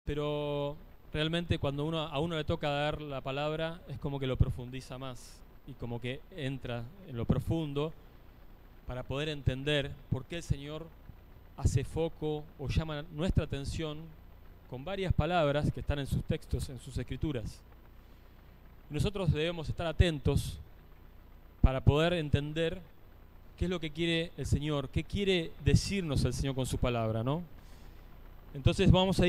pero realmente cuando a uno le toca dar la palabra es como que lo profundiza más y como que entra en lo profundo para poder entender por qué el Señor hace foco o llama nuestra atención con varias palabras que están en sus textos, en sus escrituras. Nosotros debemos estar atentos para poder entender qué es lo que quiere el Señor, qué quiere decirnos el Señor con su palabra, ¿no? Entonces vamos a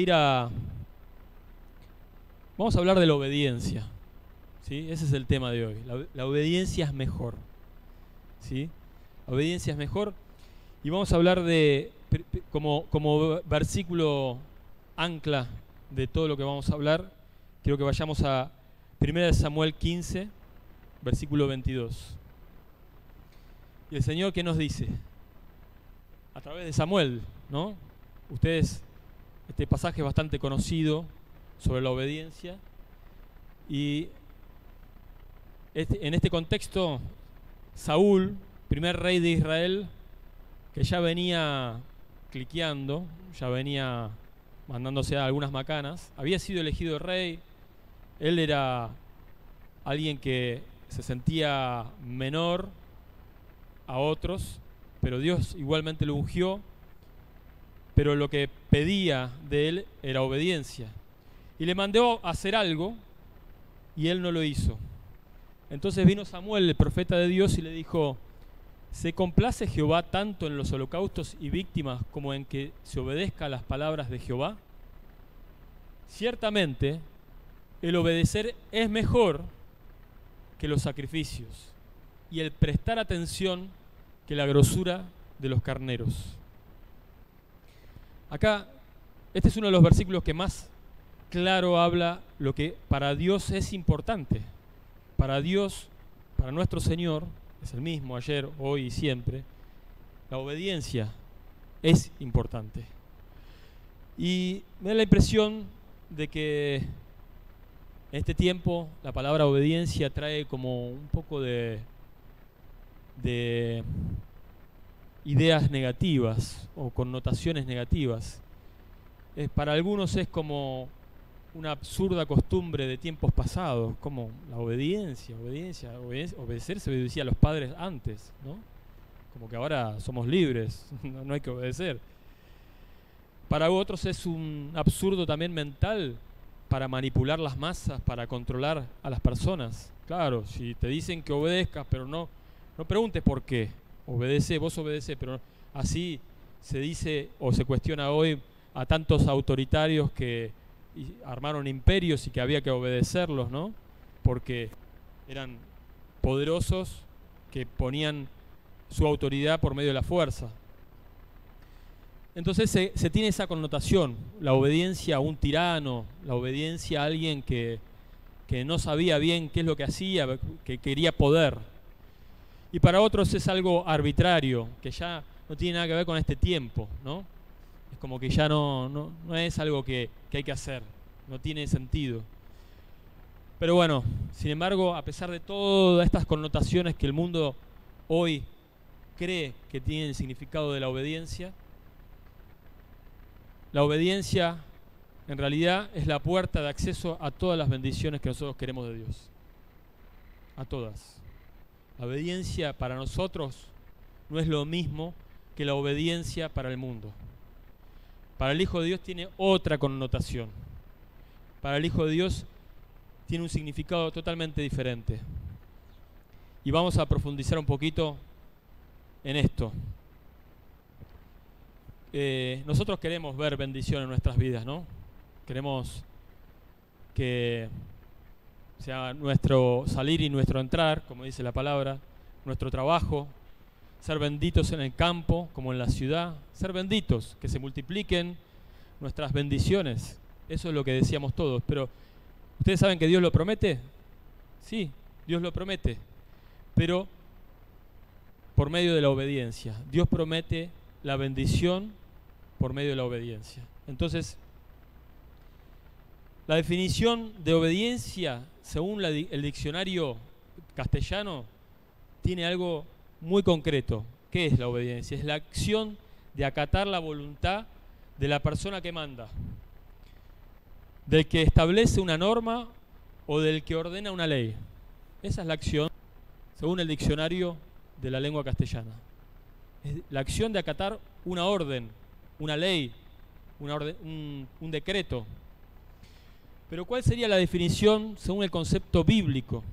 hablar de la obediencia, ¿sí? Ese es el tema de hoy. La obediencia es mejor, ¿sí? La obediencia es mejor. Y vamos a hablar de, como versículo ancla de todo lo que vamos a hablar, quiero que vayamos a 1 Samuel 15, versículo 22. Y el Señor, ¿qué nos dice? A través de Samuel, ¿no? Ustedes, este pasaje es bastante conocido sobre la obediencia. Y en este contexto, Saúl, primer rey de Israel, que ya venía cliqueando, ya venía mandándose a algunas macanas, había sido elegido rey. Él era alguien que se sentía menor a otros, pero Dios igualmente lo ungió, pero lo que pedía de él era obediencia. Y le mandó a hacer algo y él no lo hizo. Entonces vino Samuel, el profeta de Dios, y le dijo: ¿se complace Jehová tanto en los holocaustos y víctimas como en que se obedezca a las palabras de Jehová? Ciertamente, el obedecer es mejor que los sacrificios, y el prestar atención que la grosura de los carneros. Acá, este es uno de los versículos que más claro habla lo que para Dios es importante. Para Dios, para nuestro Señor, es el mismo ayer, hoy y siempre. La obediencia es importante. Y me da la impresión de que en este tiempo la palabra obediencia trae como un poco de ideas negativas o connotaciones negativas. Para algunos es como una absurda costumbre de tiempos pasados, como la obediencia. Obedecer se obedecía a los padres antes, ¿no? Como que ahora somos libres, no hay que obedecer. Para otros es un absurdo también mental para manipular las masas, para controlar a las personas. Claro, si te dicen que obedezcas, pero no preguntes por qué. Vos obedece, pero así se dice o se cuestiona hoy a tantos autoritarios que armaron imperios y que había que obedecerlos, ¿no? Porque eran poderosos que ponían su autoridad por medio de la fuerza. Entonces se tiene esa connotación, la obediencia a un tirano, la obediencia a alguien que no sabía bien qué es lo que hacía, que quería poder. Y para otros es algo arbitrario, que ya no tiene nada que ver con este tiempo, ¿no? Es como que ya no es algo que hay que hacer, no tiene sentido. Pero bueno, sin embargo, a pesar de todas estas connotaciones que el mundo hoy cree que tienen el significado de la obediencia en realidad es la puerta de acceso a todas las bendiciones que nosotros queremos de Dios. A todas. La obediencia para nosotros no es lo mismo que la obediencia para el mundo. Para el Hijo de Dios tiene otra connotación. Para el Hijo de Dios tiene un significado totalmente diferente. Y vamos a profundizar un poquito en esto. Nosotros queremos ver bendición en nuestras vidas, ¿no? Queremos que sea nuestro salir y nuestro entrar, como dice la palabra, nuestro trabajo, ser benditos en el campo como en la ciudad, ser benditos, que se multipliquen nuestras bendiciones. Eso es lo que decíamos todos. Pero, ¿ustedes saben que Dios lo promete? Sí, Dios lo promete, pero por medio de la obediencia. Dios promete la bendición por medio de la obediencia. Entonces, la definición de obediencia, según el diccionario castellano, tiene algo muy concreto. ¿Qué es la obediencia? Es la acción de acatar la voluntad de la persona que manda. ¿Del que establece una norma o del que ordena una ley? Esa es la acción, según el diccionario de la lengua castellana. Es la acción de acatar una orden, una ley, un decreto. Pero ¿cuál sería la definición según el concepto bíblico?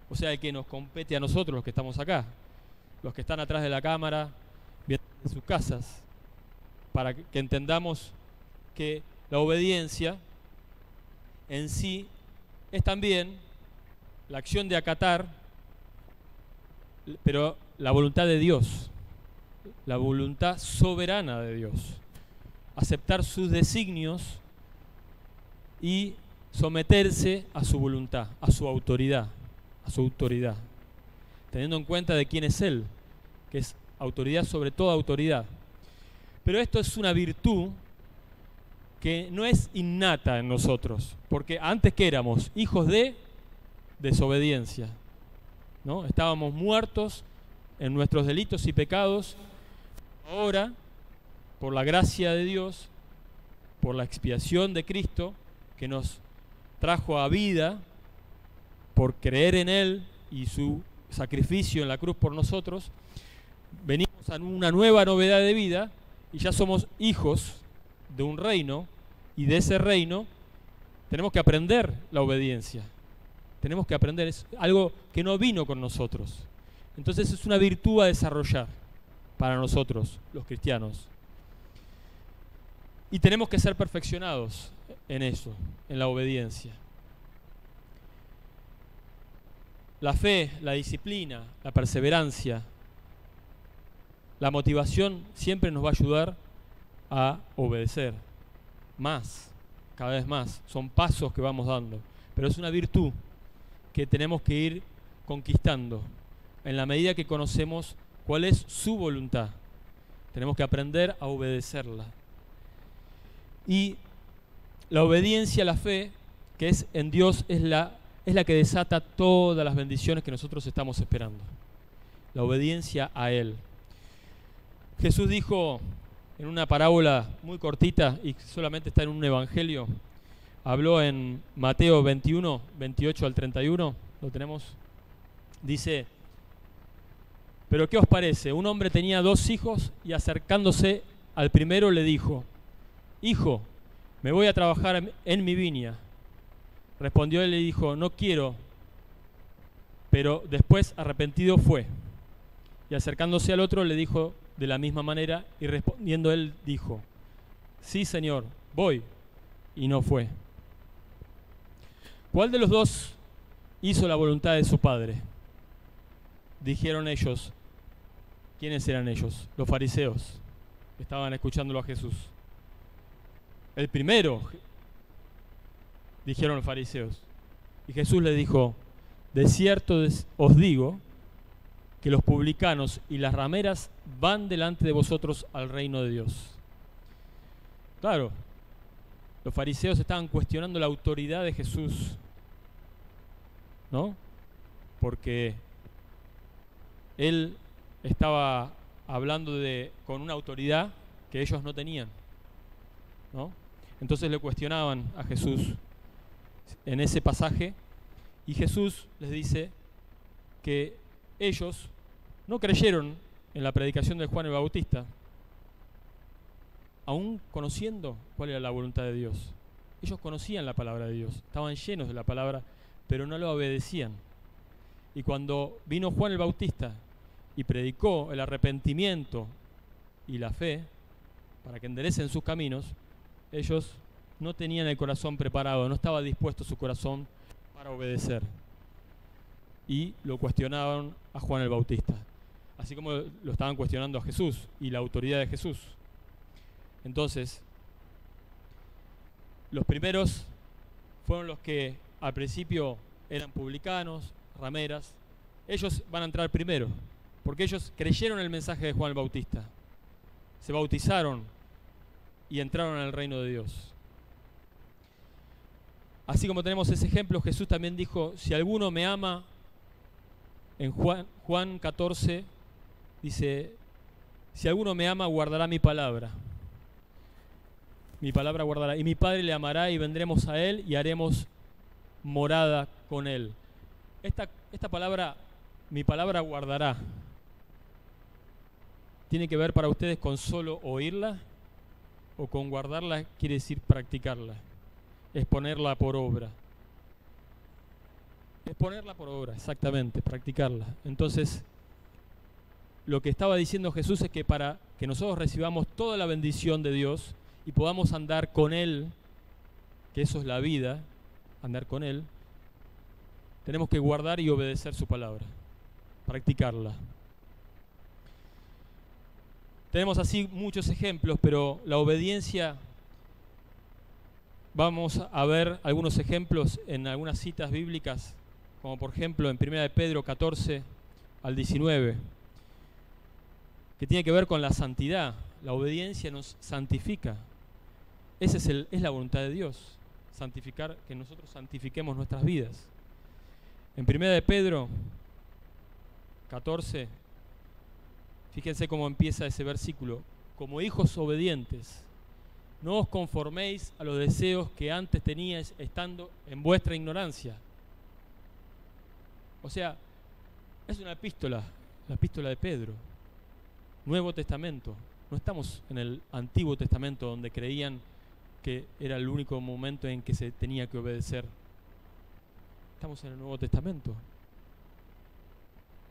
O sea, el que nos compete a nosotros, los que estamos acá, los que están atrás de la cámara, viendo en sus casas, para que entendamos que la obediencia en sí es también la acción de acatar, pero la voluntad de Dios, la voluntad soberana de Dios, aceptar sus designios y someterse a su voluntad, a su autoridad, teniendo en cuenta de quién es Él, que es autoridad sobre toda autoridad. Pero esto es una virtud que no es innata en nosotros, porque antes que éramos hijos de desobediencia, ¿no? Estábamos muertos en nuestros delitos y pecados. Ahora, por la gracia de Dios, por la expiación de Cristo, que nos trajo a vida, por creer en Él y su sacrificio en la cruz por nosotros, venimos a una nueva novedad de vida y ya somos hijos de un reino, y de ese reino tenemos que aprender la obediencia. Tenemos que aprender, es algo que no vino con nosotros. Entonces es una virtud a desarrollar para nosotros, los cristianos. Y tenemos que ser perfeccionados en eso, en la obediencia. La fe, la disciplina, la perseverancia, la motivación siempre nos va a ayudar a obedecer. Más, cada vez más. Son pasos que vamos dando. Pero es una virtud que tenemos que ir conquistando en la medida que conocemos cuál es su voluntad. Tenemos que aprender a obedecerla. Y la obediencia a la fe, que es en Dios, es la que desata todas las bendiciones que nosotros estamos esperando. La obediencia a Él. Jesús dijo en una parábola muy cortita y solamente está en un evangelio, habló en Mateo 21, 28 al 31, lo tenemos, dice: ¿pero qué os parece? Un hombre tenía 2 hijos y acercándose al primero le dijo: Hijo, me voy a trabajar en mi viña. Respondió él y le dijo: no quiero. Pero después arrepentido fue. Y acercándose al otro le dijo de la misma manera, y respondiendo él dijo: sí, Señor, voy. Y no fue. ¿Cuál de los 2 hizo la voluntad de su padre? Dijeron ellos. ¿Quiénes eran ellos? Los fariseos, que estaban escuchándolo a Jesús. El primero, dijeron los fariseos. Y Jesús les dijo: de cierto os digo que los publicanos y las rameras van delante de vosotros al reino de Dios. Claro, los fariseos estaban cuestionando la autoridad de Jesús, ¿no? Porque Él estaba hablando con una autoridad que ellos no tenían, ¿no? Entonces le cuestionaban a Jesús en ese pasaje, y Jesús les dice que ellos no creyeron en la predicación de Juan el Bautista, aún conociendo cuál era la voluntad de Dios. Ellos conocían la palabra de Dios, estaban llenos de la palabra, pero no la obedecían. Y cuando vino Juan el Bautista y predicó el arrepentimiento y la fe para que enderecen sus caminos, ellos no tenían el corazón preparado, no estaba dispuesto su corazón para obedecer. Y lo cuestionaban a Juan el Bautista, así como lo estaban cuestionando a Jesús y la autoridad de Jesús. Entonces, los primeros fueron los que al principio eran publicanos, rameras. Ellos van a entrar primero, porque ellos creyeron el mensaje de Juan el Bautista, se bautizaron y entraron al reino de Dios. Así como tenemos ese ejemplo, Jesús también dijo: si alguno me ama, en Juan 14 dice: si alguno me ama, guardará mi palabra. mi palabra guardará. Y mi Padre le amará y vendremos a Él y haremos morada con Él. Esta palabra, mi palabra guardará, ¿tiene que ver para ustedes con solo oírla? ¿O con guardarla quiere decir practicarla? Es ponerla por obra. Es ponerla por obra, exactamente, practicarla. Entonces, lo que estaba diciendo Jesús es que para que nosotros recibamos toda la bendición de Dios y podamos andar con Él, que eso es la vida, andar con Él, tenemos que guardar y obedecer su palabra, practicarla. Tenemos así muchos ejemplos, pero la obediencia, vamos a ver algunos ejemplos en algunas citas bíblicas, como por ejemplo en 1 de Pedro 14 al 19, que tiene que ver con la santidad. La obediencia nos santifica. Esa es la voluntad de Dios, santificar, que nosotros santifiquemos nuestras vidas. En 1 de Pedro 14, fíjense cómo empieza ese versículo. Como hijos obedientes, no os conforméis a los deseos que antes teníais estando en vuestra ignorancia. O sea, es una epístola, la epístola de Pedro. Nuevo Testamento. No estamos en el Antiguo Testamento donde creían que era el único momento en que se tenía que obedecer. Estamos en el Nuevo Testamento.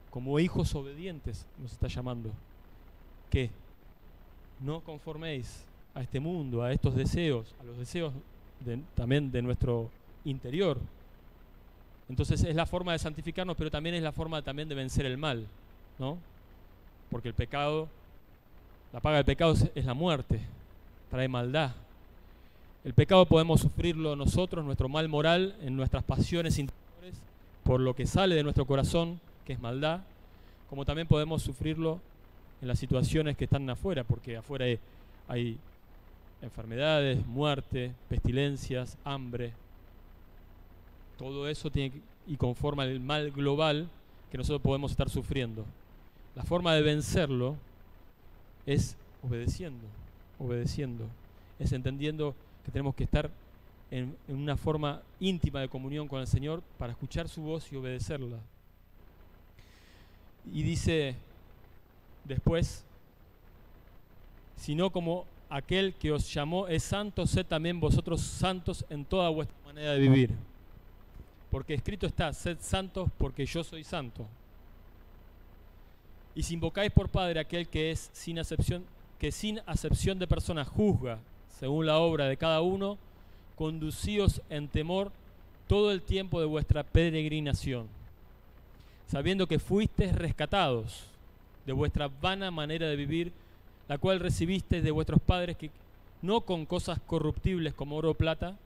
Como hijos obedientes nos está llamando. ¿Qué? No conforméis a este mundo, a estos deseos, a los deseos también de nuestro interior. Entonces es la forma de santificarnos, pero también es la forma también de vencer el mal, ¿no? Porque el pecado, la paga del pecado es la muerte, trae maldad. El pecado podemos sufrirlo nosotros, nuestro mal moral, en nuestras pasiones interiores, por lo que sale de nuestro corazón, que es maldad, como también podemos sufrirlo en las situaciones que están afuera, porque afuera hay enfermedades, muerte, pestilencias, hambre. Todo eso y conforma el mal global que nosotros podemos estar sufriendo. La forma de vencerlo es obedeciendo. Es entendiendo que tenemos que estar en una forma íntima de comunión con el Señor para escuchar su voz y obedecerla. Y dice después, sino como aquel que os llamó es santo, sed también vosotros santos en toda vuestra manera de vivir. Porque escrito está, sed santos porque yo soy santo. Y si invocáis por Padre aquel que es sin acepción de personas juzga según la obra de cada uno, conducíos en temor todo el tiempo de vuestra peregrinación, sabiendo que fuisteis rescatados de vuestra vana manera de vivir, la cual recibisteis de vuestros padres, que no con cosas corruptibles como oro o plata,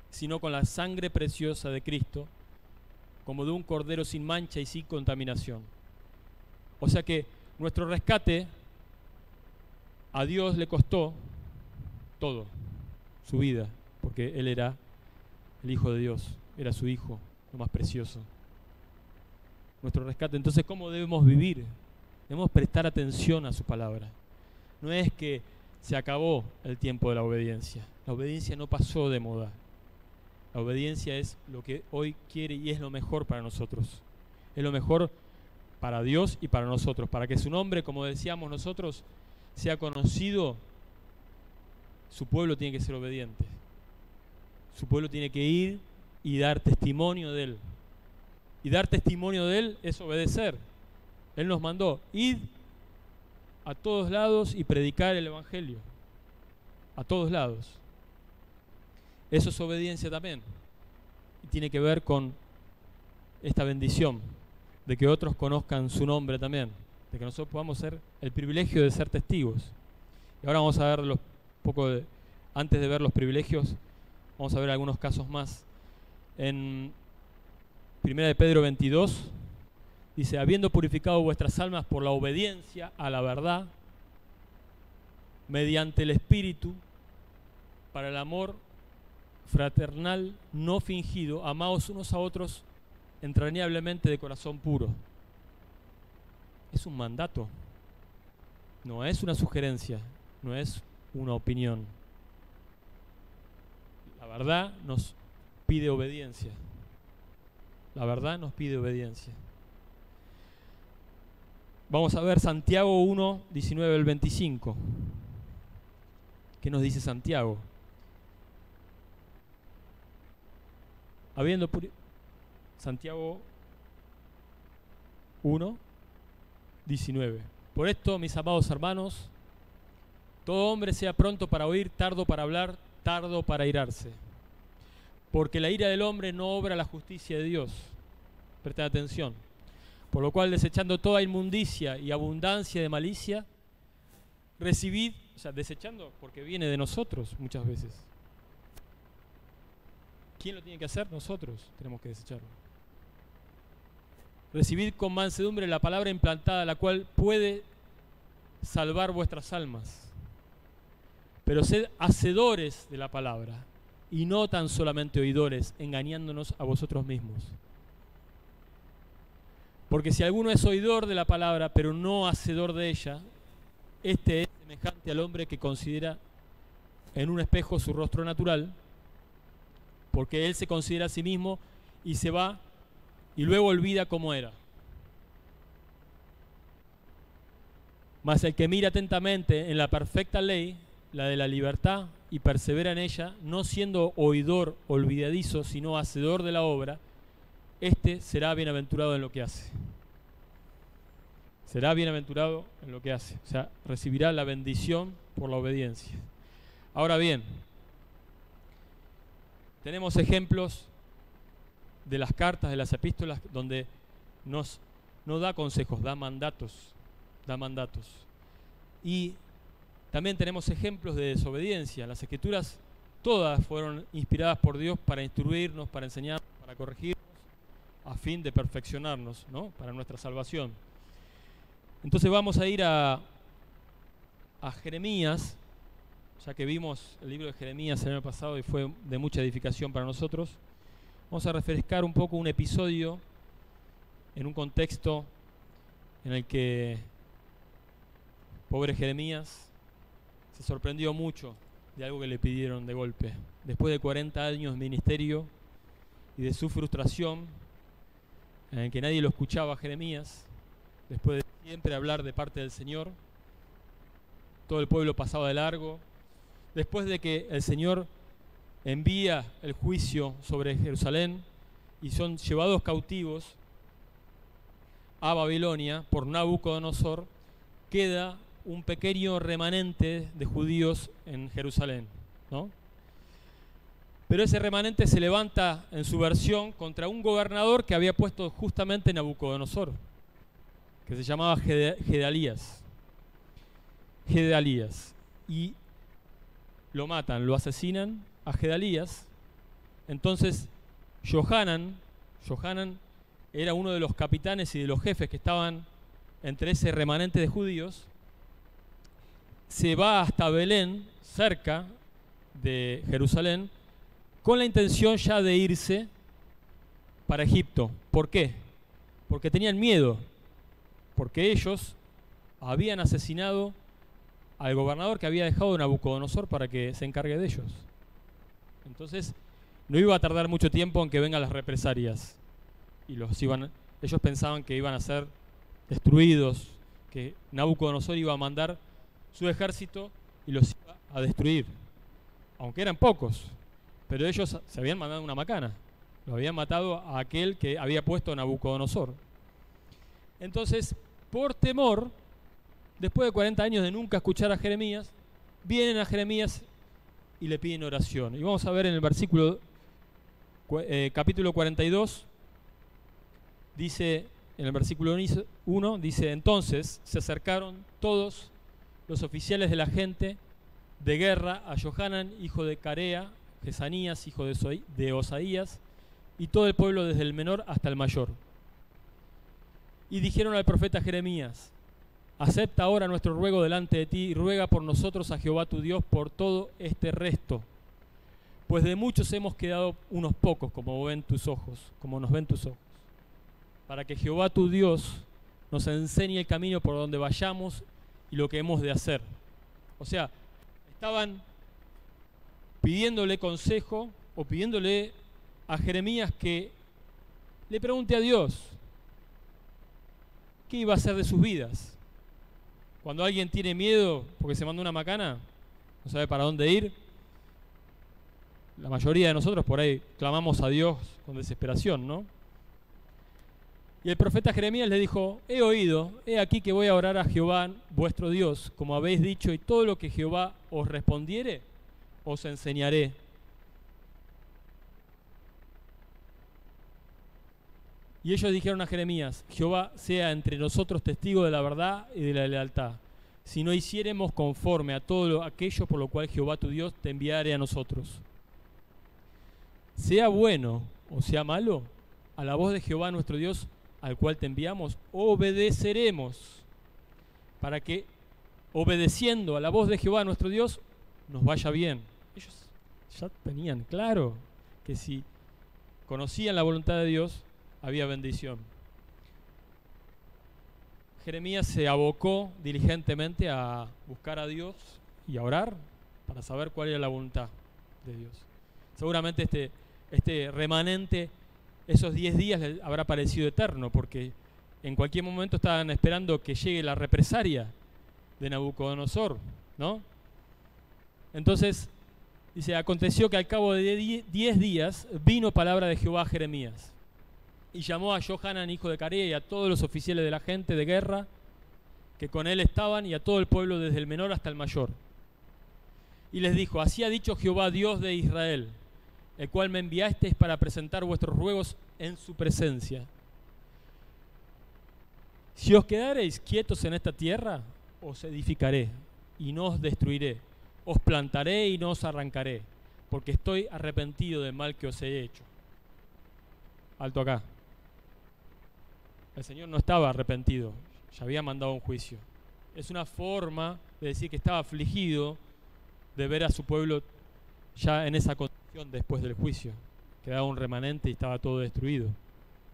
sino con la sangre preciosa de Cristo, como de un cordero sin mancha y sin contaminación. O sea que nuestro rescate a Dios le costó todo, su vida, porque Él era el Hijo de Dios, era su Hijo, lo más precioso. Nuestro rescate. Entonces, ¿cómo debemos vivir? Debemos prestar atención a su palabra. No es que se acabó el tiempo de la obediencia. La obediencia no pasó de moda. La obediencia es lo que hoy quiere y es lo mejor para nosotros. Es lo mejor para Dios y para nosotros. Para que su nombre, como decíamos nosotros, sea conocido, su pueblo tiene que ser obediente. Su pueblo tiene que ir y dar testimonio de Él. Y dar testimonio de Él es obedecer. Él nos mandó, id a todos lados y predicar el Evangelio. A todos lados. Eso es obediencia también. Y tiene que ver con esta bendición de que otros conozcan su nombre también. De que nosotros podamos ser el privilegio de ser testigos. Y ahora vamos a ver antes de ver los privilegios, vamos a ver algunos casos más. En 1 de Pedro 22, dice, habiendo purificado vuestras almas por la obediencia a la verdad, mediante el Espíritu, para el amor fraternal no fingido, amaos unos a otros entrañablemente de corazón puro. Es un mandato, no es una sugerencia, no es una opinión, La verdad nos pide obediencia. La verdad nos pide obediencia. Vamos a ver Santiago 1, 19 al 25. ¿Qué nos dice Santiago? Santiago 1, 19. Por esto, mis amados hermanos, todo hombre sea pronto para oír, tardo para hablar, tardo para airarse. Porque la ira del hombre no obra la justicia de Dios. Presten atención. Por lo cual, desechando toda inmundicia y abundancia de malicia, recibid, o sea, desechando porque viene de nosotros muchas veces. ¿Quién lo tiene que hacer? Nosotros tenemos que desecharlo. Recibid con mansedumbre la palabra implantada, la cual puede salvar vuestras almas. Pero sed hacedores de la palabra, y no tan solamente oidores, engañándonos a vosotros mismos. Porque si alguno es oidor de la palabra, pero no hacedor de ella, este es semejante al hombre que considera en un espejo su rostro natural, porque él se considera a sí mismo y se va y luego olvida cómo era. Mas el que mira atentamente en la perfecta ley, la de la libertad, y persevera en ella, no siendo oidor olvidadizo, sino hacedor de la obra, este será bienaventurado en lo que hace. Será bienaventurado en lo que hace. O sea, recibirá la bendición por la obediencia. Ahora bien, tenemos ejemplos de las cartas, de las epístolas, donde no da consejos, da mandatos. Y también tenemos ejemplos de desobediencia. Las Escrituras todas fueron inspiradas por Dios para instruirnos, para enseñarnos, para corregirnos, a fin de perfeccionarnos, ¿no? Para nuestra salvación. Entonces vamos a ir a Jeremías, ya que vimos el libro de Jeremías el año pasado y fue de mucha edificación para nosotros. Vamos a refrescar un poco un episodio en un contexto en el que pobre Jeremías se sorprendió mucho de algo que le pidieron de golpe. Después de 40 años de ministerio y de su frustración, en el que nadie lo escuchaba a Jeremías, después de siempre hablar de parte del Señor, todo el pueblo pasaba de largo. Después de que el Señor envía el juicio sobre Jerusalén y son llevados cautivos a Babilonia por Nabucodonosor, queda un pequeño remanente de judíos en Jerusalén, ¿no? Pero ese remanente se levanta en subversión contra un gobernador que había puesto justamente Nabucodonosor, que se llamaba Gedalías. Y lo matan, lo asesinan a Gedalías. Entonces Johanan era uno de los capitanes y de los jefes que estaban entre ese remanente de judíos. Se va hasta Belén, cerca de Jerusalén, con la intención ya de irse para Egipto. ¿Por qué? Porque tenían miedo, porque ellos habían asesinado al gobernador que había dejado Nabucodonosor para que se encargue de ellos. Entonces no iba a tardar mucho tiempo en que vengan las represalias y ellos pensaban que iban a ser destruidos, que Nabucodonosor iba a mandar su ejército y los iba a destruir, aunque eran pocos, pero ellos se habían mandado una macana, lo habían matado a aquel que había puesto Nabucodonosor. Entonces, por temor, después de 40 años de nunca escuchar a Jeremías, vienen a Jeremías y le piden oración. Y vamos a ver en el versículo capítulo 42, dice, en el versículo 1, dice: entonces se acercaron todos los oficiales de la gente de guerra a Johanan, hijo de Carea, Jesanías, hijo de Osaías, y todo el pueblo desde el menor hasta el mayor. Y dijeron al profeta Jeremías: acepta ahora nuestro ruego delante de ti y ruega por nosotros a Jehová tu Dios por todo este resto, pues de muchos hemos quedado unos pocos, como nos ven tus ojos, para que Jehová tu Dios nos enseñe el camino por donde vayamos y lo que hemos de hacer. O sea, estaban pidiéndole consejo o pidiéndole a Jeremías que le pregunte a Dios qué iba a hacer de sus vidas. Cuando alguien tiene miedo porque se mandó una macana, no sabe para dónde ir, la mayoría de nosotros por ahí clamamos a Dios con desesperación, ¿no? Y el profeta Jeremías le dijo: he oído, he aquí que voy a orar a Jehová vuestro Dios, como habéis dicho, y todo lo que Jehová os respondiere, os enseñaré. Y ellos dijeron a Jeremías: Jehová sea entre nosotros testigo de la verdad y de la lealtad, si no hiciéremos conforme a todo aquello por lo cual Jehová tu Dios te enviare a nosotros. Sea bueno o sea malo, a la voz de Jehová nuestro Dios, al cual te enviamos, obedeceremos, para que, obedeciendo a la voz de Jehová nuestro Dios, nos vaya bien. Ellos ya tenían claro que si conocían la voluntad de Dios, había bendición. Jeremías se abocó diligentemente a buscar a Dios y a orar para saber cuál era la voluntad de Dios. Seguramente este remanente, esos 10 días les habrá parecido eterno, porque en cualquier momento estaban esperando que llegue la represalia de Nabucodonosor, ¿no? Entonces, dice, aconteció que al cabo de 10 días vino palabra de Jehová a Jeremías, y llamó a Johanan, hijo de Carea, y a todos los oficiales de la gente de guerra que con él estaban, y a todo el pueblo desde el menor hasta el mayor. Y les dijo: así ha dicho Jehová, Dios de Israel, el cual me enviasteis para presentar vuestros ruegos en su presencia. Si os quedareis quietos en esta tierra, os edificaré y no os destruiré, os plantaré y no os arrancaré, porque estoy arrepentido del mal que os he hecho. Alto acá. El Señor no estaba arrepentido, ya había mandado un juicio. Es una forma de decir que estaba afligido de ver a su pueblo ya en esa condición después del juicio. Quedaba un remanente y estaba todo destruido.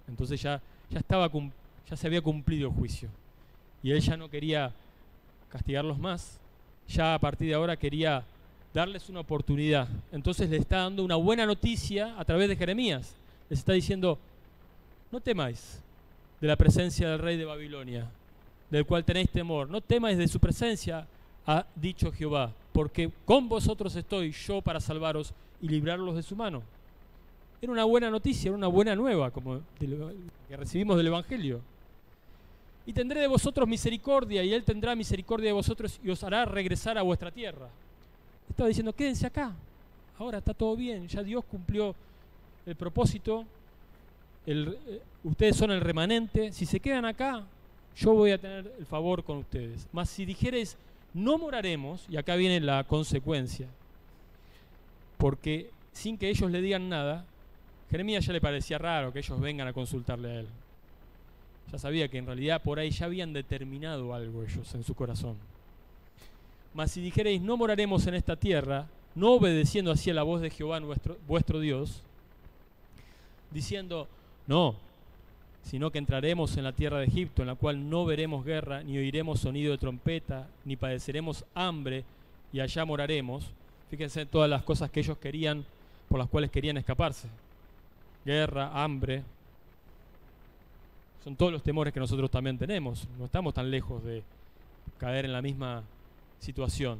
Entonces ya se había cumplido el juicio. Y él ya no quería castigarlos más. Ya a partir de ahora quería darles una oportunidad. Entonces le está dando una buena noticia a través de Jeremías. Les está diciendo: no temáis de la presencia del rey de Babilonia, del cual tenéis temor. No temáis de su presencia, ha dicho Jehová, porque con vosotros estoy yo para salvaros y librarlos de su mano. Era una buena noticia, era una buena nueva, como que recibimos del Evangelio. Y tendré de vosotros misericordia, y él tendrá misericordia de vosotros y os hará regresar a vuestra tierra. Estaba diciendo: quédense acá, ahora está todo bien, ya Dios cumplió el propósito, ustedes son el remanente. Si se quedan acá, yo voy a tener el favor con ustedes. Mas si dijereis: no moraremos, y acá viene la consecuencia, porque sin que ellos le digan nada, Jeremías ya le parecía raro que ellos vengan a consultarle a él. Ya sabía que en realidad por ahí ya habían determinado algo ellos en su corazón. Mas si dijereis: no moraremos en esta tierra, no obedeciendo así a la voz de Jehová vuestro Dios, diciendo: no, sino que entraremos en la tierra de Egipto, en la cual no veremos guerra, ni oiremos sonido de trompeta, ni padeceremos hambre, y allá moraremos. Fíjense en todas las cosas que ellos querían, por las cuales querían escaparse. Guerra, hambre. Son todos los temores que nosotros también tenemos. No estamos tan lejos de caer en la misma situación.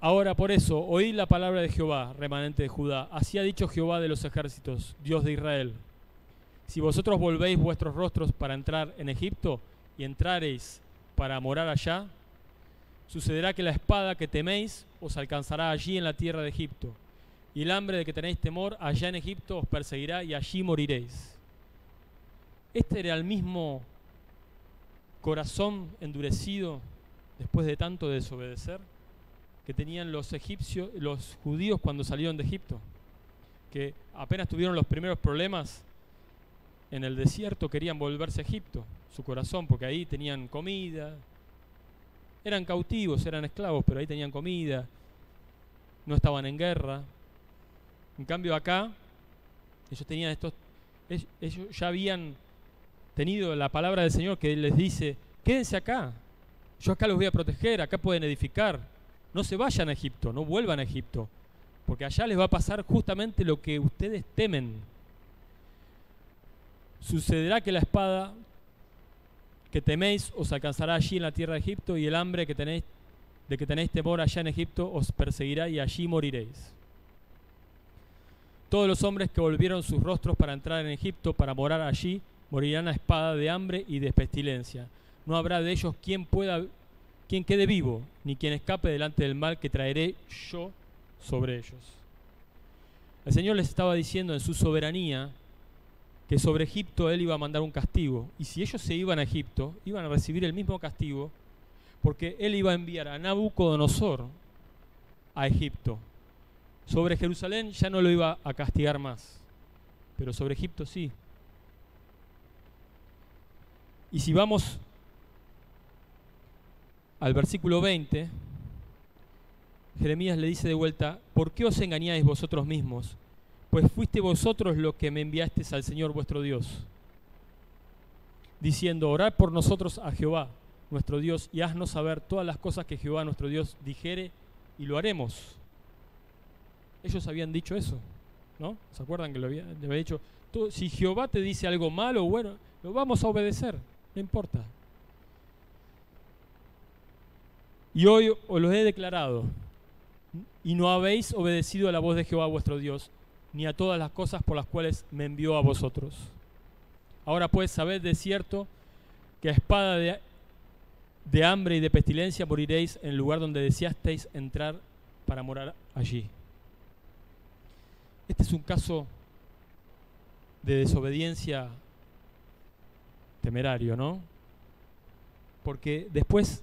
Ahora por eso, oíd la palabra de Jehová, remanente de Judá. Así ha dicho Jehová de los ejércitos, Dios de Israel: si vosotros volvéis vuestros rostros para entrar en Egipto, y entrareis para morar allá, sucederá que la espada que teméis os alcanzará allí en la tierra de Egipto, y el hambre de que tenéis temor allá en Egipto os perseguirá, y allí moriréis. Este era el mismo corazón endurecido después de tanto desobedecer que tenían los egipcios, los judíos cuando salieron de Egipto, que apenas tuvieron los primeros problemas en el desierto querían volverse a Egipto, su corazón, porque ahí tenían comida, eran cautivos, eran esclavos, pero ahí tenían comida, no estaban en guerra. En cambio acá, ellos ya habían tenido la palabra del Señor que les dice: quédense acá, yo acá los voy a proteger, acá pueden edificar. No se vayan a Egipto, no vuelvan a Egipto. porque allá les va a pasar justamente lo que ustedes temen. Sucederá que la espada que teméis os alcanzará allí en la tierra de Egipto, y el hambre que tenéis temor allá en Egipto os perseguirá, y allí moriréis. Todos los hombres que volvieron sus rostros para entrar en Egipto, para morar allí, morirán a espada de hambre y de pestilencia. No habrá de ellos quien quede vivo, ni quien escape delante del mal que traeré yo sobre ellos. El Señor les estaba diciendo en su soberanía que sobre Egipto Él iba a mandar un castigo, y si ellos se iban a Egipto, iban a recibir el mismo castigo, porque Él iba a enviar a Nabucodonosor a Egipto. Sobre Jerusalén ya no lo iba a castigar más, pero sobre Egipto sí. Y si vamos al versículo 20, Jeremías le dice de vuelta: ¿por qué os engañáis vosotros mismos? Pues fuiste vosotros los que me enviasteis al Señor vuestro Dios, diciendo: orad por nosotros a Jehová nuestro Dios, y haznos saber todas las cosas que Jehová nuestro Dios dijere, y lo haremos. Ellos habían dicho eso, ¿no? ¿Se acuerdan que le había dicho? Si Jehová te dice algo malo, bueno, lo vamos a obedecer, no importa. Y hoy os lo he declarado, y no habéis obedecido a la voz de Jehová vuestro Dios, ni a todas las cosas por las cuales me envió a vosotros. Ahora pues, sabed de cierto que a espada de hambre y de pestilencia moriréis en el lugar donde deseasteis entrar para morar allí. Este es un caso de desobediencia temerario, ¿no? Porque después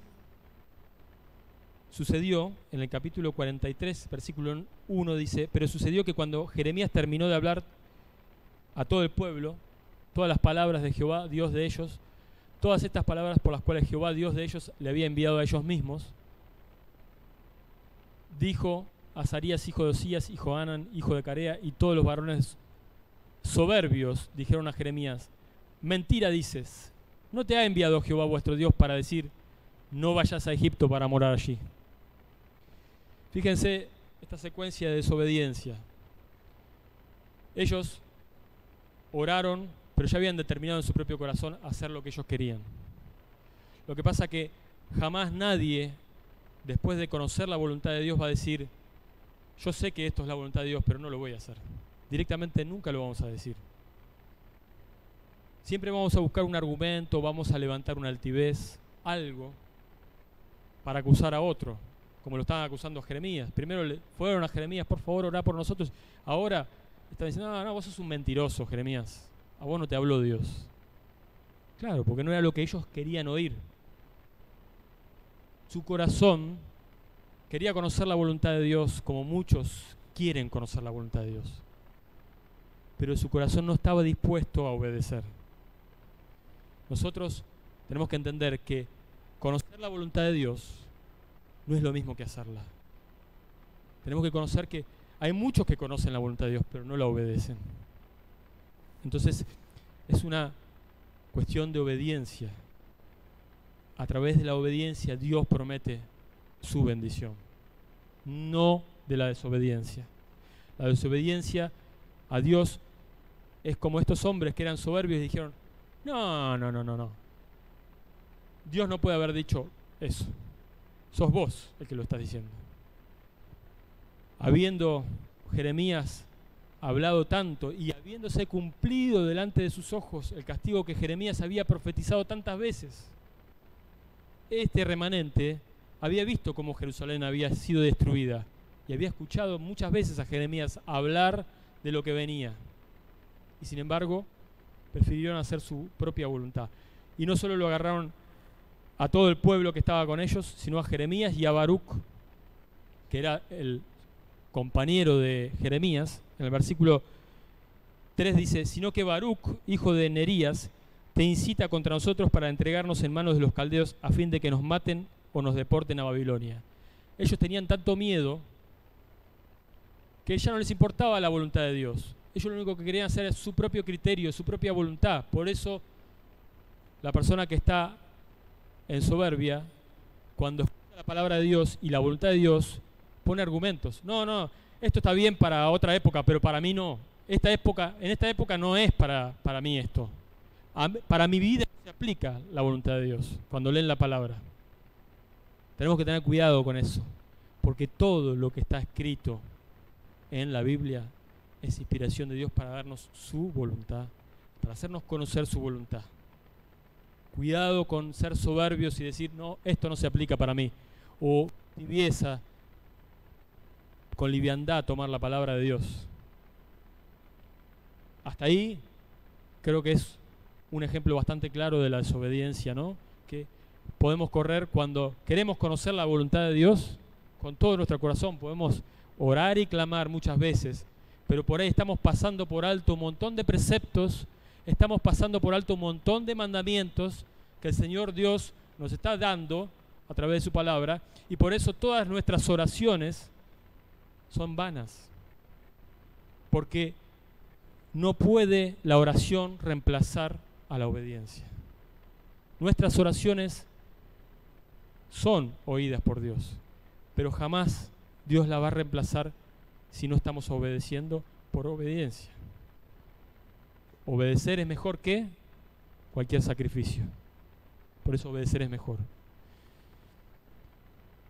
sucedió, en el capítulo 43, versículo 1 dice: pero sucedió que cuando Jeremías terminó de hablar a todo el pueblo, todas las palabras de Jehová, Dios de ellos, todas estas palabras por las cuales Jehová, Dios de ellos, le había enviado a ellos mismos, dijo Azarías, hijo de Osías, y Johanan, hijo de Carea, y todos los varones soberbios dijeron a Jeremías: mentira dices, no te ha enviado Jehová vuestro Dios para decir: no vayas a Egipto para morar allí. Fíjense esta secuencia de desobediencia. Ellos oraron, pero ya habían determinado en su propio corazón hacer lo que ellos querían. Lo que pasa que jamás nadie, después de conocer la voluntad de Dios, va a decir: yo sé que esto es la voluntad de Dios, pero no lo voy a hacer. Directamente nunca lo vamos a decir. Siempre vamos a buscar un argumento, vamos a levantar una altivez, algo, para acusar a otro, como lo estaban acusando a Jeremías. Primero fueron a Jeremías: por favor, orá por nosotros. Ahora están diciendo: no, vos sos un mentiroso, Jeremías. A vos no te habló Dios. Claro, porque no era lo que ellos querían oír. Su corazón quería conocer la voluntad de Dios, como muchos quieren conocer la voluntad de Dios. Pero su corazón no estaba dispuesto a obedecer. Nosotros tenemos que entender que conocer la voluntad de Dios no es lo mismo que hacerla. Tenemos que conocer que hay muchos que conocen la voluntad de Dios, pero no la obedecen. Entonces, es una cuestión de obediencia. A través de la obediencia, Dios promete su bendición, no de la desobediencia. La desobediencia a Dios es como estos hombres que eran soberbios y dijeron: no. Dios no puede haber dicho eso. Sos vos el que lo estás diciendo. Habiendo Jeremías hablado tanto y habiéndose cumplido delante de sus ojos el castigo que Jeremías había profetizado tantas veces, este remanente había visto cómo Jerusalén había sido destruida y había escuchado muchas veces a Jeremías hablar de lo que venía. Y sin embargo, prefirieron hacer su propia voluntad. Y no solo lo agarraron a todo el pueblo que estaba con ellos, sino a Jeremías y a Baruc, que era el compañero de Jeremías. En el versículo 3 dice: sino que Baruc, hijo de Nerías, te incita contra nosotros para entregarnos en manos de los caldeos a fin de que nos maten o nos deporten a Babilonia. Ellos tenían tanto miedo que ya no les importaba la voluntad de Dios. Ellos lo único que querían hacer es su propio criterio, su propia voluntad. Por eso la persona que está en soberbia, cuando escucha la palabra de Dios y la voluntad de Dios, pone argumentos. No, esto está bien para otra época, pero para mí no. En esta época no es para mí esto. Para mi vida se aplica la voluntad de Dios cuando leen la palabra. Tenemos que tener cuidado con eso, porque todo lo que está escrito en la Biblia es inspiración de Dios para darnos su voluntad, para hacernos conocer su voluntad. Cuidado con ser soberbios y decir, no, esto no se aplica para mí. O tibieza, con liviandad tomar la palabra de Dios. Hasta ahí creo que es un ejemplo bastante claro de la desobediencia, ¿no? Que podemos correr cuando queremos conocer la voluntad de Dios con todo nuestro corazón. Podemos orar y clamar muchas veces, pero por ahí estamos pasando por alto un montón de preceptos, estamos pasando por alto un montón de mandamientos que el Señor Dios nos está dando a través de su palabra, y por eso todas nuestras oraciones son vanas, porque no puede la oración reemplazar a la obediencia. Nuestras oraciones son oídas por Dios, pero jamás Dios la va a reemplazar si no estamos obedeciendo por obediencia. Obedecer es mejor que cualquier sacrificio. Por eso obedecer es mejor.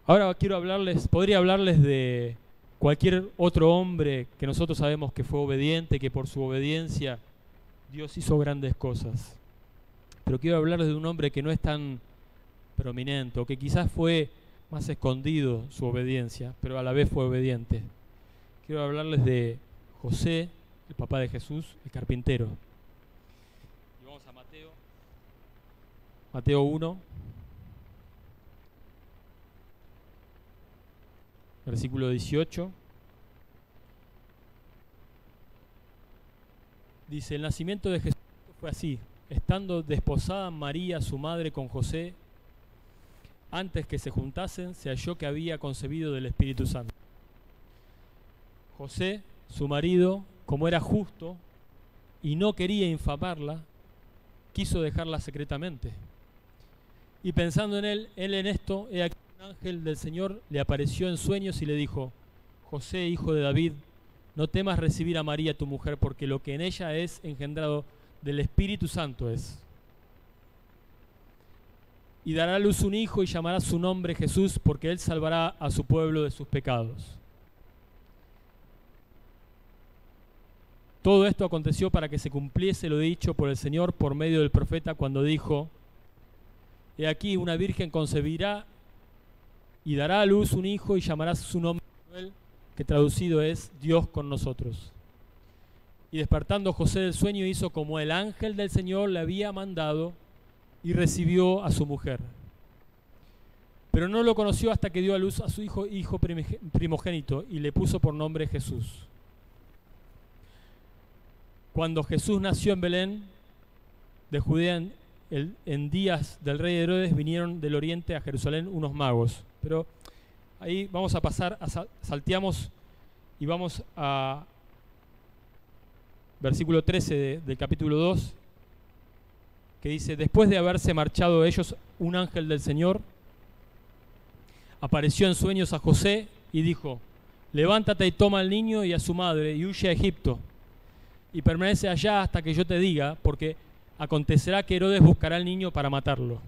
Ahora podría hablarles de cualquier otro hombre que nosotros sabemos que fue obediente, que por su obediencia Dios hizo grandes cosas. Pero quiero hablarles de un hombre que no es tan prominente, o que quizás fue más escondido su obediencia, pero a la vez fue obediente. Quiero hablarles de José, el papá de Jesús, el carpintero. Y vamos a Mateo 1, versículo 18. Dice, el nacimiento de Jesús fue así: estando desposada María, su madre, con José, antes que se juntasen, se halló que había concebido del Espíritu Santo. José, su marido, como era justo y no quería infamarla, quiso dejarla secretamente. Y pensando en él en esto, he aquí un ángel del Señor le apareció en sueños y le dijo: José, hijo de David, no temas recibir a María tu mujer, porque lo que en ella es engendrado del Espíritu Santo es. Y dará a luz un hijo y llamará su nombre Jesús, porque él salvará a su pueblo de sus pecados. Todo esto aconteció para que se cumpliese lo dicho por el Señor por medio del profeta, cuando dijo: he aquí una virgen concebirá y dará a luz un hijo y llamará su nombre Manuel, que traducido es Dios con nosotros. Y despertando José del sueño, hizo como el ángel del Señor le había mandado y recibió a su mujer. Pero no lo conoció hasta que dio a luz a su hijo primogénito, y le puso por nombre Jesús. Cuando Jesús nació en Belén de Judea, en días del rey Herodes, vinieron del oriente a Jerusalén unos magos. Pero ahí vamos a pasar, salteamos y vamos a versículo 13 del capítulo 2, que dice: después de haberse marchado ellos, un ángel del Señor apareció en sueños a José y dijo: levántate y toma al niño y a su madre y huye a Egipto, y permanece allá hasta que yo te diga, porque acontecerá que Herodes buscará al niño para matarlo.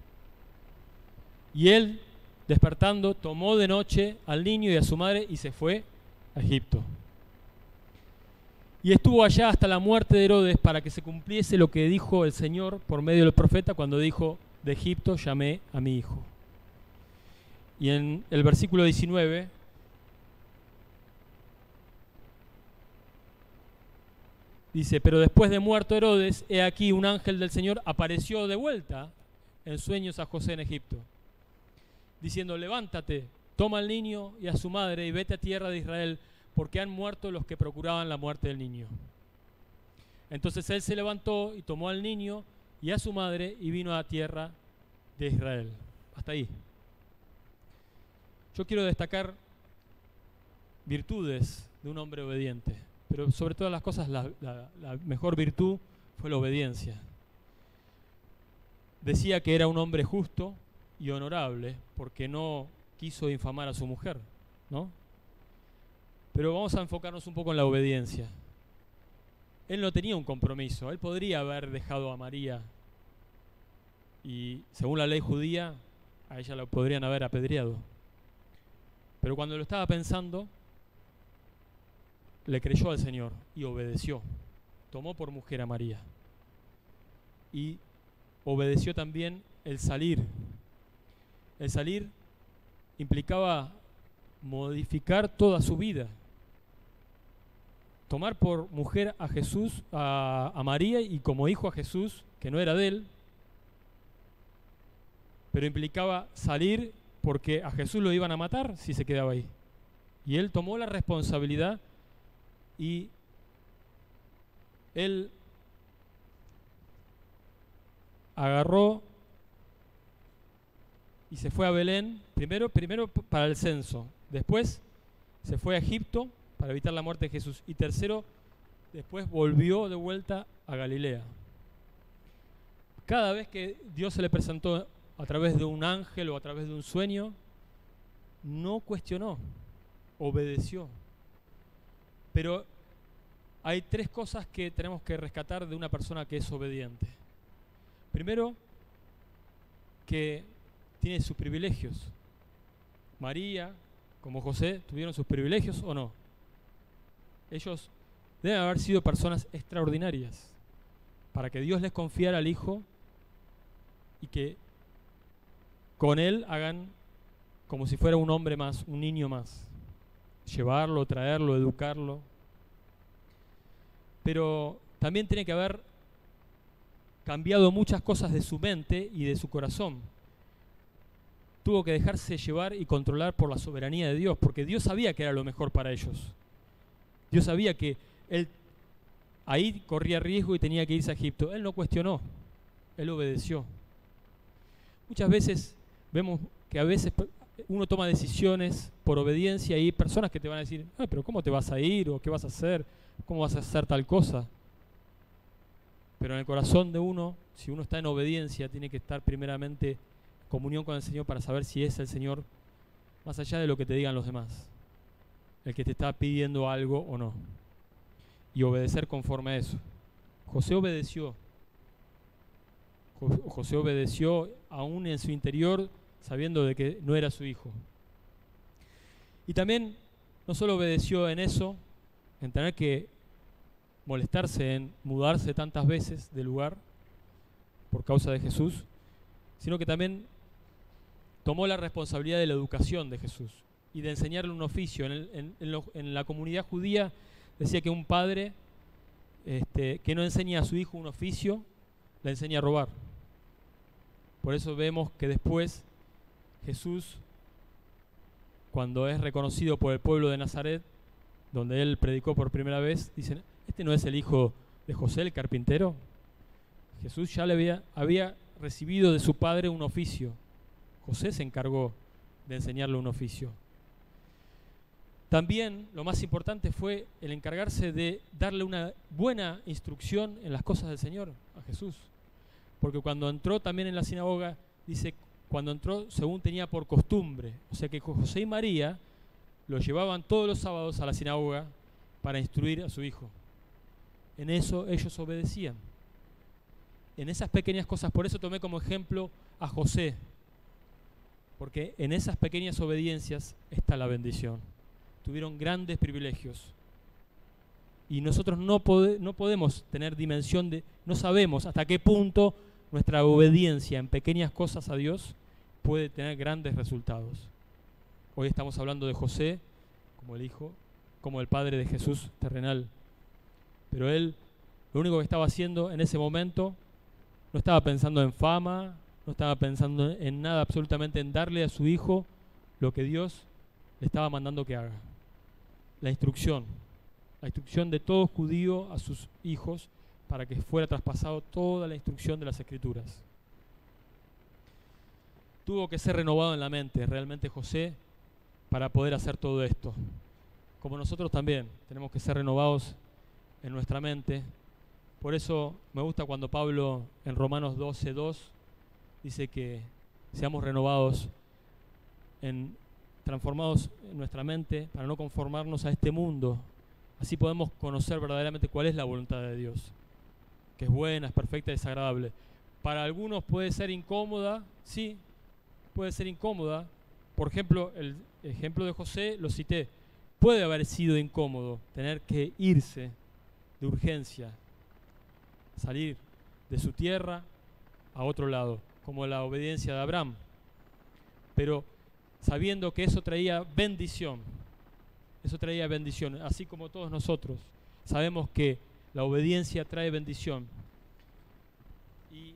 Y él, despertando, tomó de noche al niño y a su madre y se fue a Egipto. Y estuvo allá hasta la muerte de Herodes, para que se cumpliese lo que dijo el Señor por medio del profeta, cuando dijo: de Egipto llamé a mi hijo. Y en el versículo 19 dice: pero después de muerto Herodes, he aquí un ángel del Señor apareció de vuelta en sueños a José en Egipto, diciendo: levántate, toma al niño y a su madre y vete a tierra de Israel, porque han muerto los que procuraban la muerte del niño. Entonces él se levantó y tomó al niño y a su madre y vino a tierra de Israel. Hasta ahí. Yo quiero destacar virtudes de un hombre obediente, pero sobre todas las cosas la mejor virtud fue la obediencia. Decía que era un hombre justo y honorable porque no quiso infamar a su mujer, ¿no? Pero vamos a enfocarnos un poco en la obediencia. Él no tenía un compromiso. Él podría haber dejado a María y, según la ley judía, a ella la podrían haber apedreado. Pero cuando lo estaba pensando, le creyó al Señor y obedeció. Tomó por mujer a María. Y obedeció también el salir. El salir implicaba modificar toda su vida. Tomar por mujer a Jesús, a María, y como hijo a Jesús, que no era de él, pero implicaba salir porque a Jesús lo iban a matar si se quedaba ahí. Y él tomó la responsabilidad y él agarró y se fue a Belén, primero para el censo, después se fue a Egipto para evitar la muerte de Jesús, y tercero, después volvió de vuelta a Galilea. Cada vez que Dios se le presentó a través de un ángel o a través de un sueño, no cuestionó, obedeció. Pero hay tres cosas que tenemos que rescatar de una persona que es obediente. Primero, que tiene sus privilegios. María, como José, ¿tuvieron sus privilegios o no? Ellos deben haber sido personas extraordinarias para que Dios les confiara al Hijo y que con él hagan como si fuera un hombre más, un niño más. Llevarlo, traerlo, educarlo. Pero también tiene que haber cambiado muchas cosas de su mente y de su corazón. Tuvo que dejarse llevar y controlar por la soberanía de Dios, porque Dios sabía que era lo mejor para ellos. Dios sabía que él ahí corría riesgo y tenía que irse a Egipto. Él no cuestionó, él obedeció. Muchas veces vemos que a veces uno toma decisiones por obediencia y hay personas que te van a decir, pero ¿cómo te vas a ir? ¿O qué vas a hacer? ¿Cómo vas a hacer tal cosa? Pero en el corazón de uno, si uno está en obediencia, tiene que estar primeramente en comunión con el Señor para saber si es el Señor, más allá de lo que te digan los demás, el que te está pidiendo algo o no. Y obedecer conforme a eso. José obedeció. José obedeció aún en su interior, sabiendo de que no era su hijo. Y también no solo obedeció en eso, en tener que molestarse en mudarse tantas veces de lugar por causa de Jesús, sino que también tomó la responsabilidad de la educación de Jesús y de enseñarle un oficio. En la comunidad judía decía que un padre que no enseña a su hijo un oficio, le enseña a robar. Por eso vemos que después Jesús, cuando es reconocido por el pueblo de Nazaret, donde él predicó por primera vez, dicen, ¿este no es el hijo de José el carpintero? Jesús ya había recibido de su padre un oficio. José se encargó de enseñarle un oficio. También lo más importante fue el encargarse de darle una buena instrucción en las cosas del Señor a Jesús. Porque cuando entró también en la sinagoga, dice, cuando entró según tenía por costumbre. O sea que José y María lo llevaban todos los sábados a la sinagoga para instruir a su hijo. En eso ellos obedecían. En esas pequeñas cosas, por eso tomé como ejemplo a José. Porque en esas pequeñas obediencias está la bendición. Tuvieron grandes privilegios. Y nosotros no podemos tener dimensión de, no sabemos hasta qué punto nuestra obediencia en pequeñas cosas a Dios puede tener grandes resultados. Hoy estamos hablando de José como el hijo, como el padre de Jesús terrenal. Pero él, lo único que estaba haciendo en ese momento, no estaba pensando en fama, no estaba pensando en nada, absolutamente en darle a su hijo lo que Dios le estaba mandando que haga. La instrucción de todo judío a sus hijos para que fuera traspasado toda la instrucción de las Escrituras. Tuvo que ser renovado en la mente realmente José para poder hacer todo esto. Como nosotros también tenemos que ser renovados en nuestra mente. Por eso me gusta cuando Pablo en Romanos 12:2 dice que seamos renovados en transformados en nuestra mente para no conformarnos a este mundo. Así podemos conocer verdaderamente cuál es la voluntad de Dios, que es buena, es perfecta y es agradable. Para algunos puede ser incómoda, sí, puede ser incómoda. Por ejemplo, el ejemplo de José lo cité. Puede haber sido incómodo tener que irse de urgencia, salir de su tierra a otro lado, como la obediencia de Abraham. Pero sabiendo que eso traía bendición, así como todos nosotros sabemos que la obediencia trae bendición. Y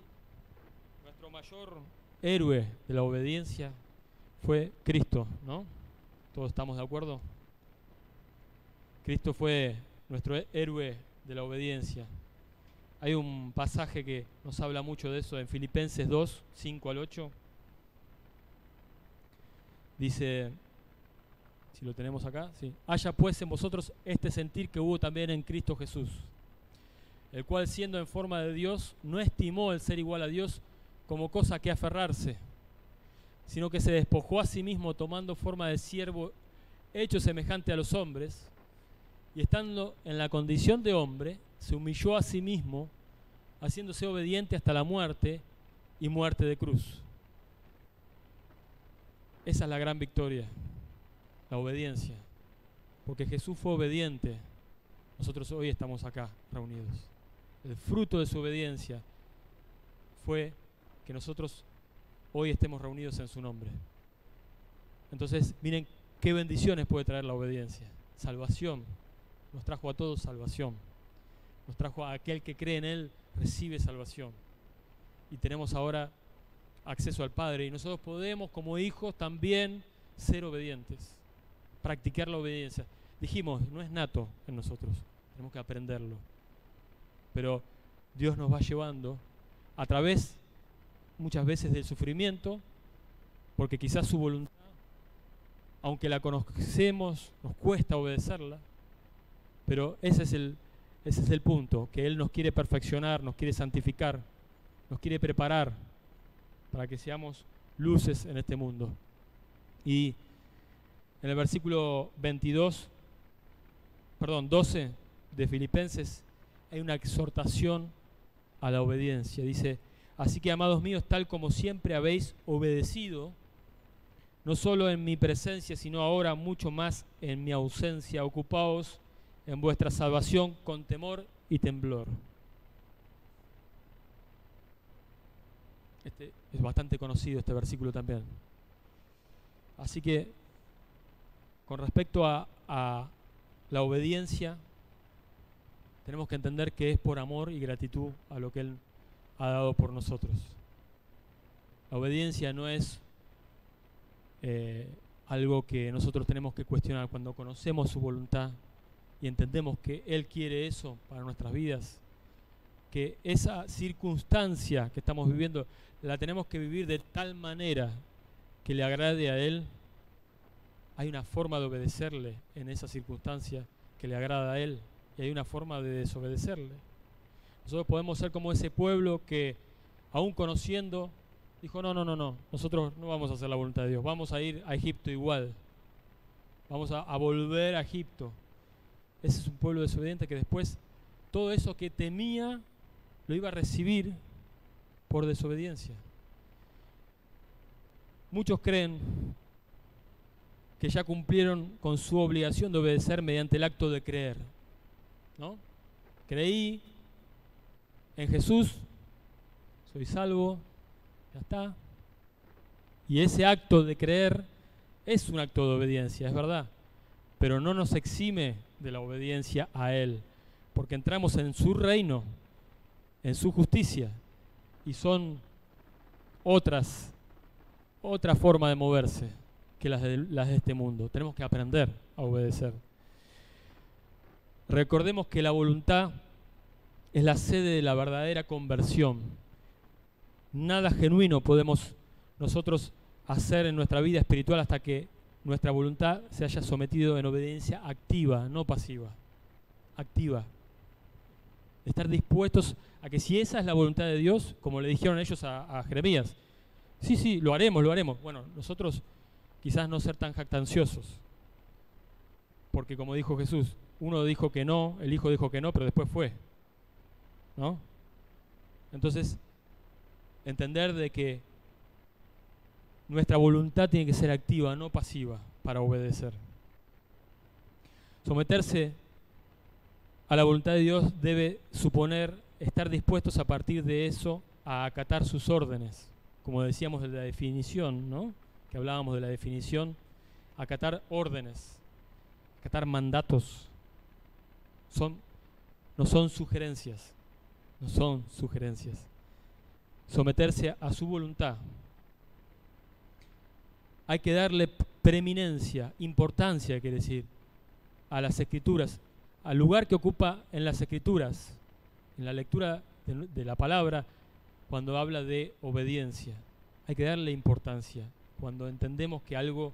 nuestro mayor héroe de la obediencia fue Cristo, ¿no? ¿Todos estamos de acuerdo? Cristo fue nuestro héroe de la obediencia. Hay un pasaje que nos habla mucho de eso en Filipenses 2, 5 al 8. Dice, si lo tenemos acá, sí. Haya pues en vosotros este sentir que hubo también en Cristo Jesús, el cual siendo en forma de Dios, no estimó el ser igual a Dios como cosa que aferrarse, sino que se despojó a sí mismo tomando forma de siervo, hecho semejante a los hombres, y estando en la condición de hombre, se humilló a sí mismo, haciéndose obediente hasta la muerte y muerte de cruz. Esa es la gran victoria, la obediencia. Porque Jesús fue obediente, nosotros hoy estamos acá reunidos. El fruto de su obediencia fue que nosotros hoy estemos reunidos en su nombre. Entonces, miren qué bendiciones puede traer la obediencia. Salvación. Nos trajo a todos salvación. Nos trajo a aquel que cree en Él, recibe salvación. Y tenemos ahora acceso al Padre. Y nosotros podemos, como hijos, también ser obedientes. Practicar la obediencia. Dijimos, no es nato en nosotros. Tenemos que aprenderlo. Pero Dios nos va llevando a través, muchas veces, del sufrimiento, porque quizás su voluntad, aunque la conocemos, nos cuesta obedecerla. Pero ese es el punto, que Él nos quiere perfeccionar, nos quiere santificar, nos quiere preparar para que seamos luces en este mundo. Y en el versículo 12 de Filipenses hay una exhortación a la obediencia. Dice, así que, amados míos, tal como siempre habéis obedecido, no solo en mi presencia, sino ahora mucho más en mi ausencia, ocupaos en vuestra salvación con temor y temblor. Este es bastante conocido, este versículo también. Así que, con respecto a la obediencia, tenemos que entender que es por amor y gratitud a lo que Él ha dado por nosotros. La obediencia no es algo que nosotros tenemos que cuestionar. Cuando conocemos su voluntad y entendemos que Él quiere eso para nuestras vidas, que esa circunstancia que estamos viviendo la tenemos que vivir de tal manera que le agrade a Él, hay una forma de obedecerle en esa circunstancia que le agrada a Él, y hay una forma de desobedecerle. Nosotros podemos ser como ese pueblo que, aún conociendo, dijo, no, nosotros no vamos a hacer la voluntad de Dios, vamos a ir a Egipto igual, vamos a volver a Egipto. Ese es un pueblo desobediente que después todo eso que temía lo iba a recibir por desobediencia. Muchos creen que ya cumplieron con su obligación de obedecer mediante el acto de creer, ¿no? Creí en Jesús, soy salvo, ya está. Y ese acto de creer es un acto de obediencia, es verdad, pero no nos exime de la obediencia a Él, porque entramos en su reino, en su justicia, y son otra forma de moverse que las de este mundo. Tenemos que aprender a obedecer. Recordemos que la voluntad es la sede de la verdadera conversión. Nada genuino podemos nosotros hacer en nuestra vida espiritual hasta que nuestra voluntad se haya sometido en obediencia activa, no pasiva. Activa. Estar dispuestos a que, si esa es la voluntad de Dios, como le dijeron ellos a Jeremías, sí, lo haremos. Bueno, nosotros quizás no ser tan jactanciosos. Porque como dijo Jesús, uno dijo que no, el hijo dijo que no, pero después fue, ¿no? Entonces, entender de que nuestra voluntad tiene que ser activa, no pasiva, para obedecer. Someterse a la voluntad de Dios debe suponer estar dispuestos a partir de eso a acatar sus órdenes. Como decíamos de la definición, ¿no? Que hablábamos de la definición, acatar órdenes, acatar mandatos. No son sugerencias, no son sugerencias. Someterse a su voluntad. Hay que darle preeminencia, importancia, quiere decir, a las Escrituras, al lugar que ocupa en las Escrituras, en la lectura de la palabra, cuando habla de obediencia. Hay que darle importancia cuando entendemos que algo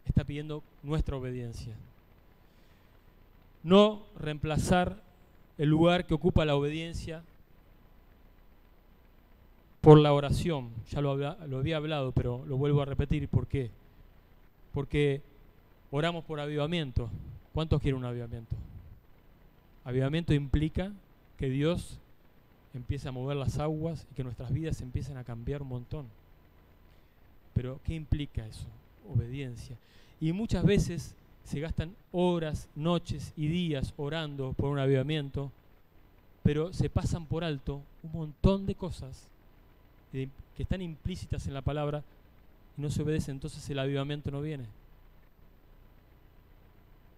está pidiendo nuestra obediencia. No reemplazar el lugar que ocupa la obediencia por la oración. Ya lo había hablado, pero lo vuelvo a repetir. ¿Por qué? Porque oramos por avivamiento. ¿Cuántos quieren un avivamiento? Avivamiento implica que Dios empiece a mover las aguas y que nuestras vidas empiecen a cambiar un montón. Pero ¿qué implica eso? Obediencia. Y muchas veces se gastan horas, noches y días orando por un avivamiento, pero se pasan por alto un montón de cosas que están implícitas en la palabra y no se obedecen, entonces el avivamiento no viene.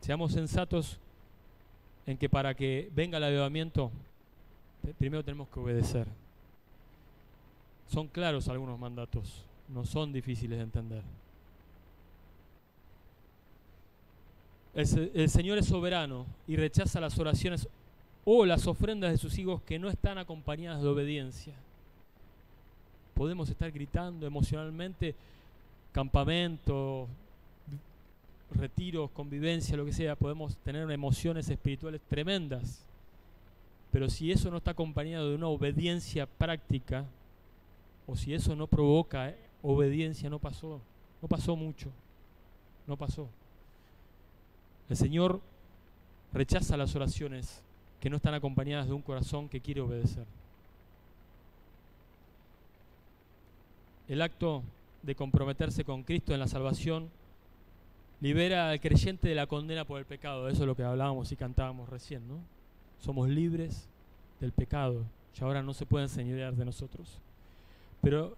Seamos sensatos en que para que venga el avivamiento, primero tenemos que obedecer. Son claros algunos mandatos, no son difíciles de entender. El Señor es soberano y rechaza las oraciones o las ofrendas de sus hijos que no están acompañadas de obediencia. Podemos estar gritando emocionalmente, campamentos, retiros, convivencia, lo que sea, podemos tener emociones espirituales tremendas, pero si eso no está acompañado de una obediencia práctica, o si eso no provoca obediencia, no pasó mucho, no pasó. El Señor rechaza las oraciones que no están acompañadas de un corazón que quiere obedecer. El acto de comprometerse con Cristo en la salvación libera al creyente de la condena por el pecado. Eso es lo que hablábamos y cantábamos recién, ¿no? Somos libres del pecado y ahora no se puede enseñorear de nosotros. Pero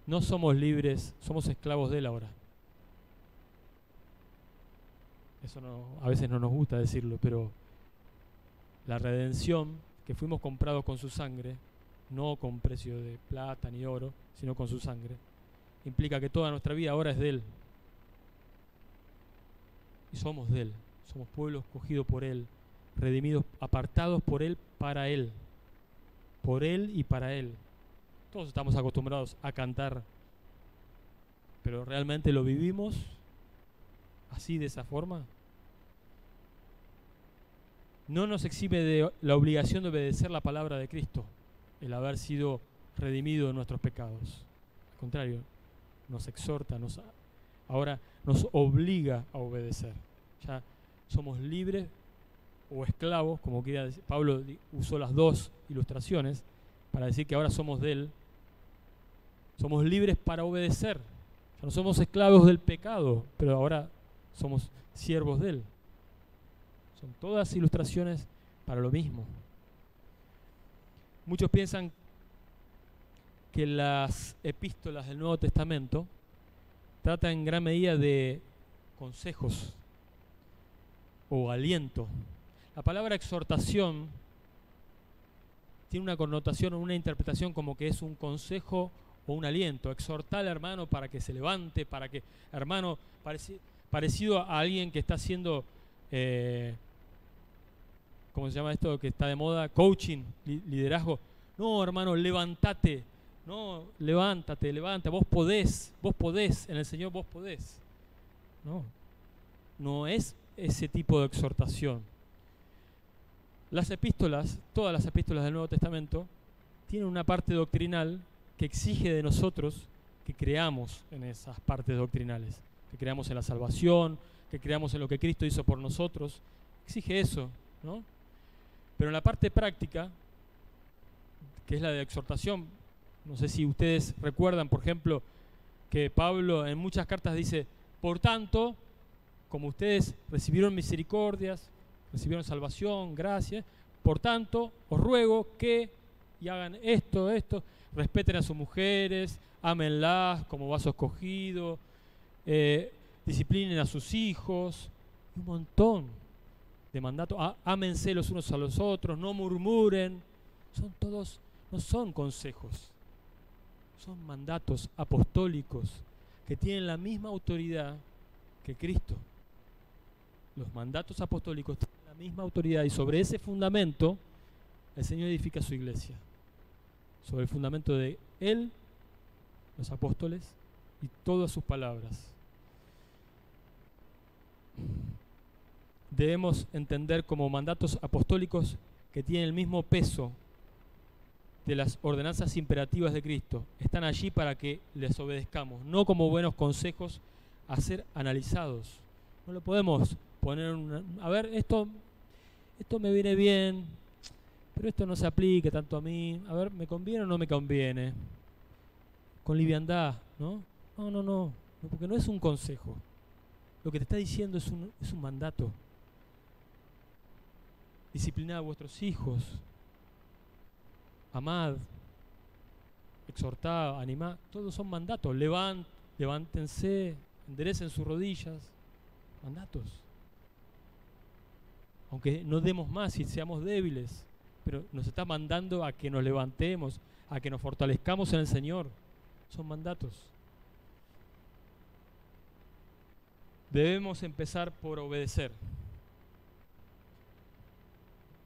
no somos libres, somos esclavos de él ahora. Eso a veces no nos gusta decirlo, pero la redención, que fuimos comprados con su sangre, no con precio de plata ni oro, sino con su sangre, implica que toda nuestra vida ahora es de él. Y somos de él, somos pueblo escogido por él, redimidos, apartados por él y para él. Todos estamos acostumbrados a cantar, pero ¿realmente lo vivimos así, de esa forma? No nos exime de la obligación de obedecer la palabra de Cristo, el haber sido redimido de nuestros pecados. Al contrario, nos exhorta, ahora nos obliga a obedecer. Ya somos libres o esclavos, como quería decir. Pablo usó las dos ilustraciones para decir que ahora somos de él. Somos libres para obedecer. Ya no somos esclavos del pecado, pero ahora somos siervos de él. Son todas ilustraciones para lo mismo. Muchos piensan que las epístolas del Nuevo Testamento tratan en gran medida de consejos o aliento. La palabra exhortación tiene una connotación o una interpretación como que es un consejo o un aliento. Exhortar al hermano para que se levante, para que, hermano, parecido a alguien que está haciendo, ¿cómo se llama esto que está de moda? Coaching, liderazgo. No, hermano, levántate. No, levántate, vos podés, en el Señor vos podés. No es ese tipo de exhortación. Las epístolas, todas las epístolas del Nuevo Testamento, tienen una parte doctrinal que exige de nosotros que creamos en esas partes doctrinales, que creamos en la salvación, que creamos en lo que Cristo hizo por nosotros. Exige eso, ¿no? Pero en la parte práctica, que es la de exhortación, no sé si ustedes recuerdan, por ejemplo, que Pablo en muchas cartas dice, por tanto, como ustedes recibieron misericordias, recibieron salvación, gracia, por tanto, os ruego que y hagan esto, respeten a sus mujeres, ámenlas como vaso escogido, disciplinen a sus hijos, un montón de mandatos, ámense los unos a los otros, no murmuren, son todos, no son consejos, son mandatos apostólicos que tienen la misma autoridad que Cristo. Los mandatos apostólicos tienen la misma autoridad y sobre ese fundamento el Señor edifica su iglesia. Sobre el fundamento de Él, los apóstoles y todas sus palabras. Debemos entender como mandatos apostólicos que tienen el mismo peso de las ordenanzas imperativas de Cristo. Están allí para que les obedezcamos, no como buenos consejos a ser analizados. No lo podemos poner a ver, esto me viene bien, pero esto no se aplica tanto a mí. A ver, ¿me conviene o no me conviene? Con liviandad, ¿no? No, porque no es un consejo. Lo que te está diciendo es un mandato. Disciplinad a vuestros hijos. Amad. Exhortad, animad. Todos son mandatos. Levántense, enderecen sus rodillas. Mandatos. Aunque no demos más y seamos débiles, pero nos está mandando a que nos levantemos, a que nos fortalezcamos en el Señor. Son mandatos. Debemos empezar por obedecer.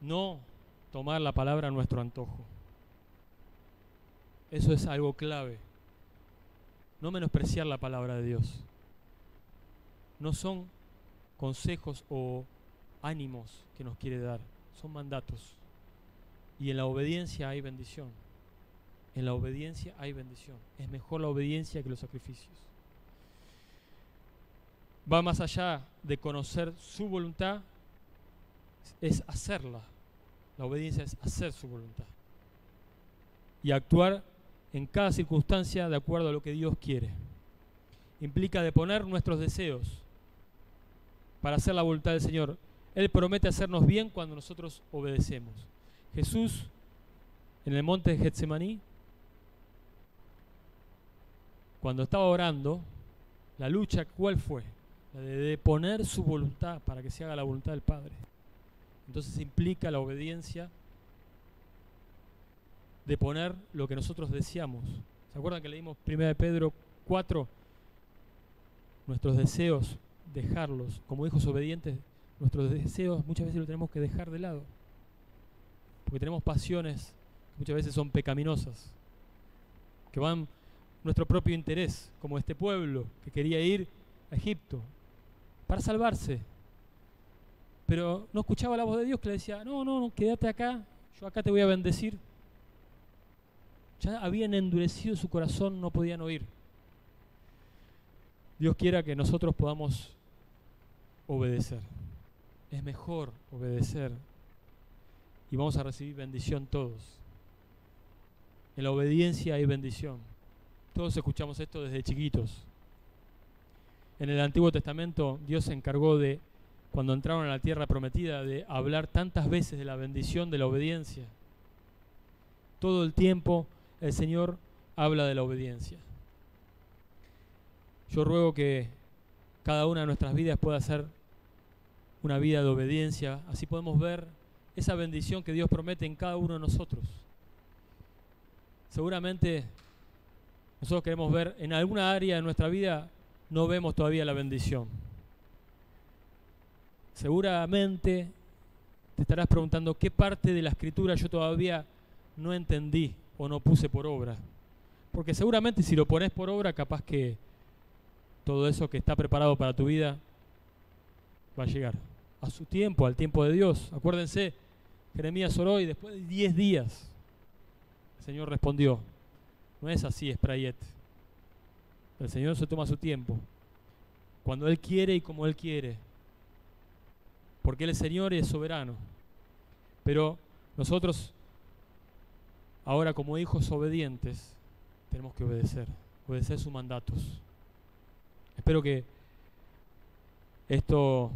No tomar la palabra a nuestro antojo. Eso es algo clave. No menospreciar la palabra de Dios. No son consejos o ánimos que nos quiere dar. Son mandatos. Y en la obediencia hay bendición. En la obediencia hay bendición. Es mejor la obediencia que los sacrificios. Va más allá de conocer su voluntad, es hacerla. La obediencia es hacer su voluntad. Y actuar en cada circunstancia de acuerdo a lo que Dios quiere. Implica deponer nuestros deseos para hacer la voluntad del Señor. Él promete hacernos bien cuando nosotros obedecemos. Jesús, en el monte de Getsemaní, cuando estaba orando, la lucha, ¿cuál fue? La de deponer su voluntad para que se haga la voluntad del Padre. Entonces implica la obediencia de poner lo que nosotros deseamos. ¿Se acuerdan que leímos 1 Pedro 4? Nuestros deseos, dejarlos. Como hijos obedientes, nuestros deseos muchas veces los tenemos que dejar de lado. Porque tenemos pasiones que muchas veces son pecaminosas, que van nuestro propio interés, como este pueblo que quería ir a Egipto para salvarse. Pero no escuchaba la voz de Dios que le decía, no, quédate acá, yo acá te voy a bendecir. Ya habían endurecido su corazón, no podían oír. Dios quiera que nosotros podamos obedecer. Es mejor obedecer y vamos a recibir bendición todos. En la obediencia hay bendición. Todos escuchamos esto desde chiquitos. En el Antiguo Testamento Dios se encargó de, cuando entraron a la tierra prometida, de hablar tantas veces de la bendición de la obediencia. Todo el tiempo el Señor habla de la obediencia. Yo ruego que cada una de nuestras vidas pueda ser una vida de obediencia. Así podemos ver esa bendición que Dios promete en cada uno de nosotros. Seguramente nosotros queremos ver en alguna área de nuestra vida, no vemos todavía la bendición. Seguramente te estarás preguntando qué parte de la Escritura yo todavía no entendí o no puse por obra. Porque seguramente si lo pones por obra, capaz que todo eso que está preparado para tu vida va a llegar a su tiempo, al tiempo de Dios. Acuérdense, Jeremías oró y después de 10 días el Señor respondió. No es así, Sprayet. El Señor se toma su tiempo. cuando Él quiere y como Él quiere, porque Él es Señor y es soberano. Pero nosotros, ahora como hijos obedientes, tenemos que obedecer sus mandatos. Espero que esto,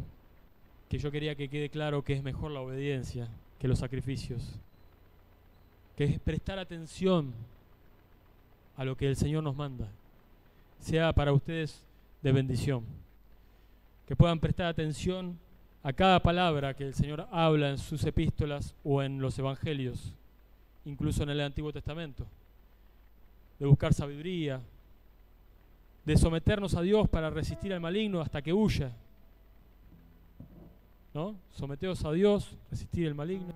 que yo quería que quede claro que es mejor la obediencia que los sacrificios, que es prestar atención a lo que el Señor nos manda, sea para ustedes de bendición, que puedan prestar atención a cada palabra que el Señor habla en sus epístolas o en los evangelios, incluso en el Antiguo Testamento, de buscar sabiduría, de someternos a Dios para resistir al maligno hasta que huya, ¿no? Someteos a Dios, resistir el maligno,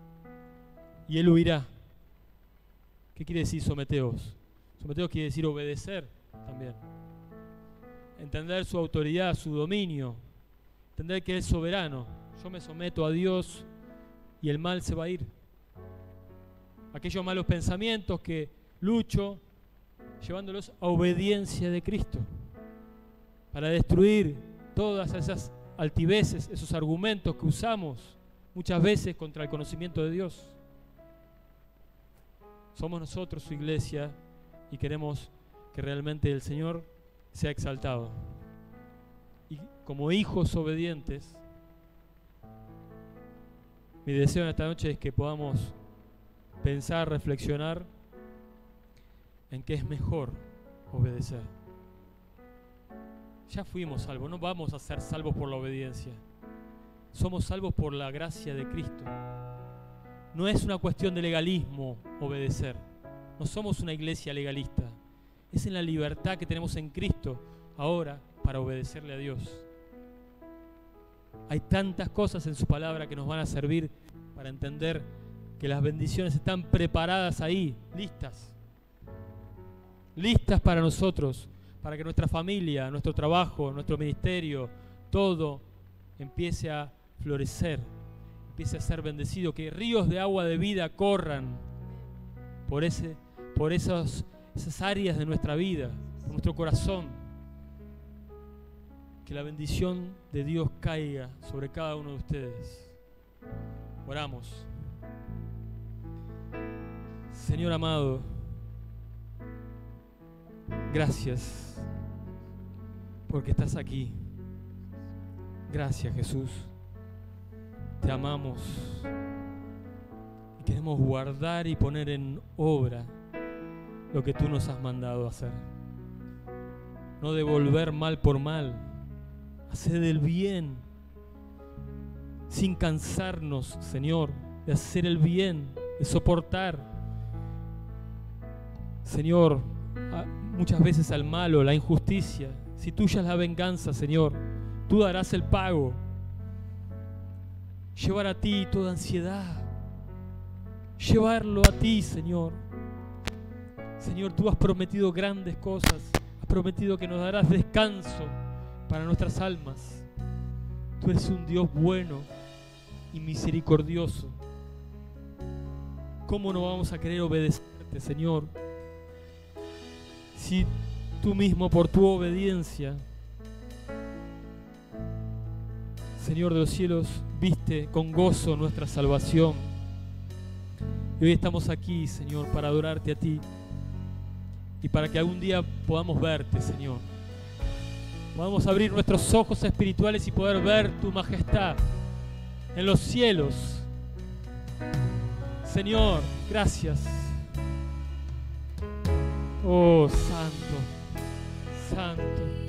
y Él huirá. ¿Qué quiere decir someteos? Someteos quiere decir obedecer también. Entender su autoridad, su dominio, entender que Él es soberano. Yo me someto a Dios y el mal se va a ir. Aquellos malos pensamientos que lucho, llevándolos a obediencia de Cristo, para destruir todas esas altiveces, esos argumentos que usamos muchas veces contra el conocimiento de Dios. Somos nosotros su iglesia y queremos que realmente el Señor sea exaltado. Y como hijos obedientes, mi deseo en esta noche es que podamos pensar, reflexionar en qué es mejor obedecer. Ya fuimos salvos, no vamos a ser salvos por la obediencia. Somos salvos por la gracia de Cristo. No es una cuestión de legalismo obedecer. No somos una iglesia legalista. Es en la libertad que tenemos en Cristo ahora para obedecerle a Dios. Hay tantas cosas en su palabra que nos van a servir para entender que las bendiciones están preparadas ahí, listas para nosotros, para que nuestra familia, nuestro trabajo, nuestro ministerio, todo empiece a florecer, empiece a ser bendecido, que ríos de agua de vida corran por esas áreas de nuestra vida, por nuestro corazón. Que la bendición de Dios caiga sobre cada uno de ustedes. Oramos. Señor amado, gracias porque estás aquí. Gracias, Jesús. Te amamos y queremos guardar y poner en obra lo que tú nos has mandado hacer. No devolver mal por mal, hacer el bien sin cansarnos, Señor, de hacer el bien, de soportar, Señor, muchas veces al malo, la injusticia. Si tuya es la venganza, Señor, tú darás el pago. Llevar a ti toda ansiedad, llevarlo a ti, Señor. Señor, tú has prometido grandes cosas, has prometido que nos darás descanso para nuestras almas. Tú eres un Dios bueno y misericordioso. ¿Cómo no vamos a querer obedecerte, Señor? Si tú mismo por tu obediencia, Señor de los cielos, viste con gozo nuestra salvación. Y hoy estamos aquí, Señor, para adorarte a ti y para que algún día podamos verte, Señor. Podamos abrir nuestros ojos espirituales y poder ver tu majestad en los cielos. Señor, gracias. Oh, santo, santo.